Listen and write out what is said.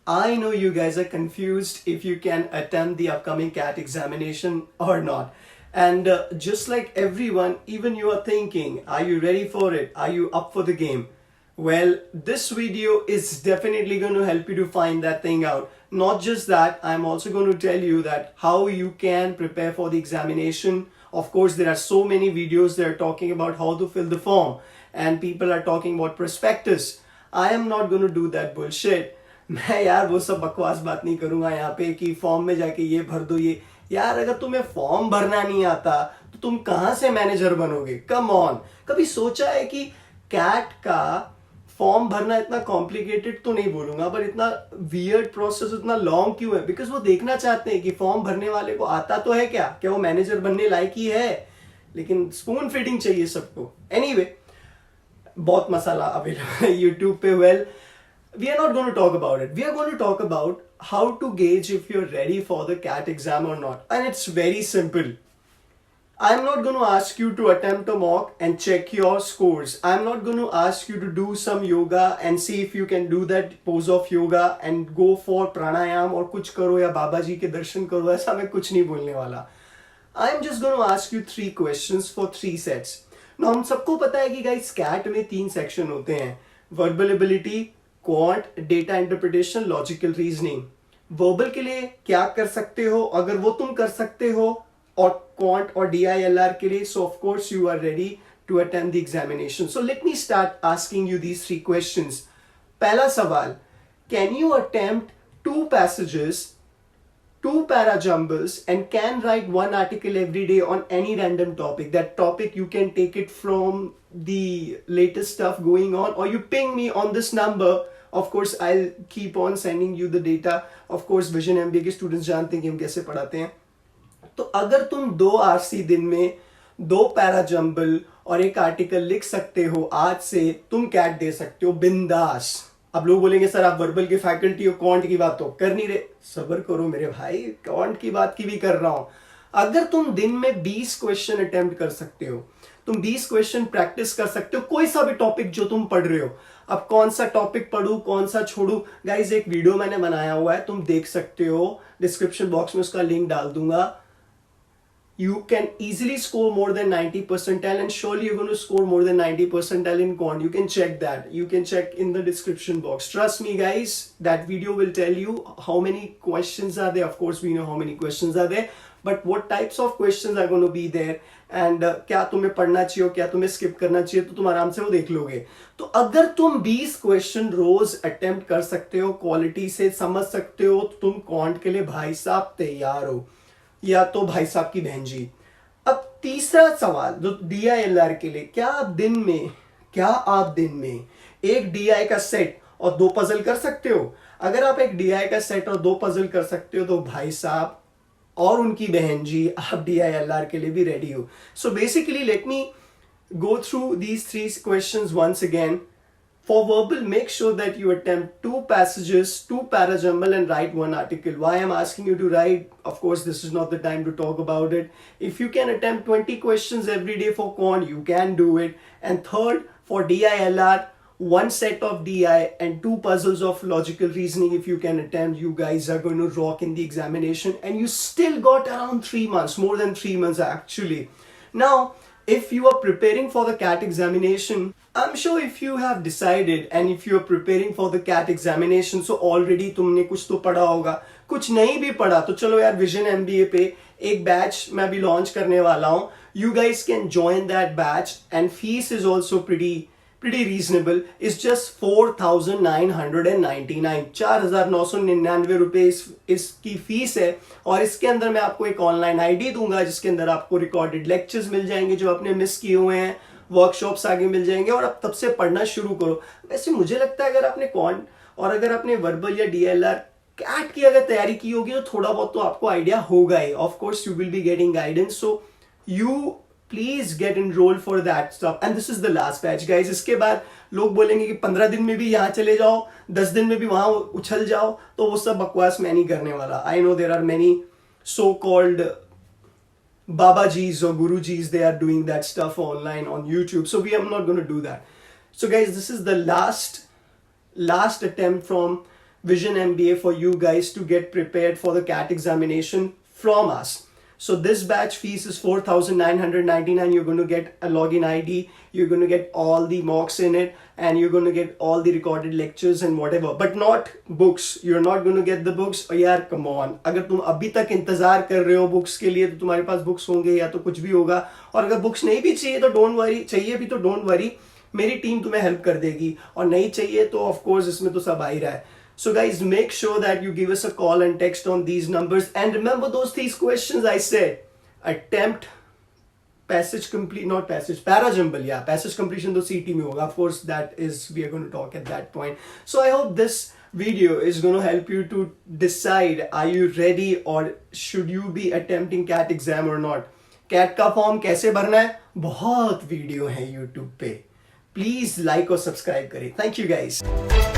I know you guys are confused if you can attempt the upcoming CAT examination or not. And just like everyone, even you are thinking, are you ready for it? Are you up for the game? Well, this video is definitely going to help you to find that thing out. Not just that, I'm also going to tell you that how you can prepare for the examination. Of course, there are so many videos that are talking about how to fill the form, and people are talking about prospectus. I am not going to do that bullshit. मैं यार वो सब बकवास बात नहीं करूंगा यहाँ पे कि फॉर्म में जाके ये भर दो ये। यार अगर तुम्हें फॉर्म भरना नहीं आता तो तुम कहाँ से मैनेजर बनोगे? कम ऑन, कभी सोचा है कि कैट का फॉर्म भरना इतना कॉम्प्लिकेटेड तो नहीं बोलूंगा, पर इतना वियर्ड प्रोसेस, इतना लॉन्ग क्यों है? बिकॉज वो देखना चाहते हैं कि फॉर्म भरने वाले को आता तो है क्या वो मैनेजर बनने लायक ही है, लेकिन स्पून फीडिंग चाहिए सबको। एनीवे, बहुत मसाला अवेलेबल है यूट्यूब पे। Well, we are not going to talk about it. We are going to talk about how to gauge if you're ready for the CAT exam or not. And it's very simple. I'm not going to ask you to attempt a mock and check your scores. I'm not going to ask you to do some yoga and see if you can do that pose of yoga and go for pranayam और कुछ करो या बाबा जी के दर्शन करो, ऐसा मैं कुछ नहीं बोलने वाला। I'm just going to ask you 3 questions for 3 sets. Now हम सबको पता है कि guys CAT में 3 सेक्शन होते हैं: verbal ability, quant, data interpretation, logical reasoning. Verbal के लिए क्या कर सकते हो? अगर वो तुम कर सकते हो, और क्वांट और DILR के लिए, so of course you are ready to attempt the examination. So let me start asking you these 3 questions. पहला सवाल, can you attempt 2 passages, 2 parajumbles and can write 1 article every day on any random topic? That topic you can take it from the latest stuff going on, or you ping me on this number. Of course, I'll keep on sending you the data. Of course, Vision MBA के students जानते हैं कि हम कैसे पढ़ाते हैं। तो अगर तुम 2 RC दिन में 2 पैराजम्बल और 1 आर्टिकल लिख सकते हो, आज से तुम कैट दे सकते हो बिंदास। अब लोग बोलेंगे सर आप वर्बल के फैकल्टी हो, क्वांट की बात तो कर नहीं रहे। सब्र करो मेरे भाई, क्वांट की बात की भी कर रहा हूं। अगर तुम दिन में 20 क्वेश्चन अटेम्प्ट कर सकते हो, तुम 20 क्वेश्चन प्रैक्टिस कर सकते हो, कोई सा भी टॉपिक जो तुम पढ़ रहे हो। अब कौन सा टॉपिक पढ़ूं, कौन सा छोड़ूं, गाइज एक वीडियो मैंने बनाया हुआ है, तुम देख सकते हो, डिस्क्रिप्शन बॉक्स में उसका लिंक डाल दूंगा। You can easily score more than 90 percentile, and surely you're going to score more than 90 percentile in quant. You can check that. You can check in the description box. Trust me guys, that video will tell you how many questions are there. Of course we know how many questions are there, but what types of questions are going to be there, and क्या तुम्हें पढ़ना चाहिए, क्या तुम्हें skip करना चाहिए, तो तुम आराम से वो देख लोगे। तो अगर तुम 20 क्वेश्चन रोज अटेम्प्ट कर सकते हो, क्वालिटी से समझ सकते हो, तो तुम क्वांट के लिए भाई साहब तैयार हो, या तो भाई साहब की बहन जी। अब तीसरा सवाल जो DILR के लिए, क्या आप दिन में एक DI का सेट और 2 पजल कर सकते हो? अगर आप एक DI का सेट और 2 पजल कर सकते हो, तो भाई साहब और उनकी बहन जी, आप DILR के लिए भी रेडी हो। So basically let me go through these 3 questions once again. For verbal, make sure that you attempt 2 passages, 2 parajumble and write 1 article. Why I'm asking you to write? Of course, this is not the time to talk about it. If you can attempt 20 questions every day for quant, you can do it. And third, for DILR, 1 set of DI and 2 puzzles of logical reasoning. If you can attempt, you guys are going to rock in the examination. And you still got around 3 months, more than 3 months actually. Now, if you are preparing for the CAT examination, I'm sure if you have decided and if you are preparing for the CAT examination, so already तुमने कुछ तो पढ़ा होगा, कुछ नहीं भी पढ़ा तो चलो यार, विजन MBA पे एक बैच मैं अभी लॉन्च करने वाला हूँ। You guys can join that batch, and fees is also pretty reasonable. It's just 4,999, 4,999 रुपए इसकी फीस है। और इसके अंदर मैं आपको एक ऑनलाइन ID दूंगा, जिसके अंदर आपको रिकॉर्डेड लेक्चर्स मिल जाएंगे जो आपने मिस किए हुए हैं, वर्कशॉप्स आगे मिल जाएंगे, और आप तब से पढ़ना शुरू करो। वैसे मुझे लगता है अगर आपने क्वांट और अगर आपने वर्बल या DILR कैट की अगर तैयारी की होगी, तो थोड़ा बहुत तो आपको आइडिया होगा ही। Of course you will be getting guidance, so you please get enrolled for that stuff, and this is the last batch guys. इसके बाद लोग बोलेंगे कि 15 दिन में भी यहाँ चले जाओ, 10 दिन में भी वहां उछल जाओ, तो वो सब बकवास मैं नहीं करने वाला। I know there are many so called Babajis or Gurujis, they are doing that stuff online on YouTube. So I'm not going to do that. So guys, this is the last attempt from Vision MBA for you guys to get prepared for the CAT examination from us. So this batch fees is 4,999. You're going to get a login ID, you're going to get all the mocks in it, and you're going to get all the recorded lectures and whatever, but not books. You're not going to get the books. Oh यार come on, अगर तुम अभी तक इंतजार कर रहे हो books के लिए तो तुम्हारे पास बुक्स होंगे या तो कुछ भी होगा, और अगर बुक्स नहीं भी चाहिए तो डोंट वरी, चाहिए भी तो डोंट वरी, मेरी टीम तुम्हें हेल्प कर देगी, और नहीं चाहिए तो ऑफ कोर्स इसमें तो सब आ ही रहा है. So guys, make sure that you give us a call and text on these numbers, and remember those 3 questions I said. Attempt, passage complete, not passage, para jumble, yeah, passage completion to CT mein hoga. Of course, that is, we are going to talk at that point. So I hope this video is going to help you to decide, are you ready or should you be attempting CAT exam or not. CAT का form कैसे भरना है, बहुत video है YouTube पे. Please like और subscribe करें. Thank you guys.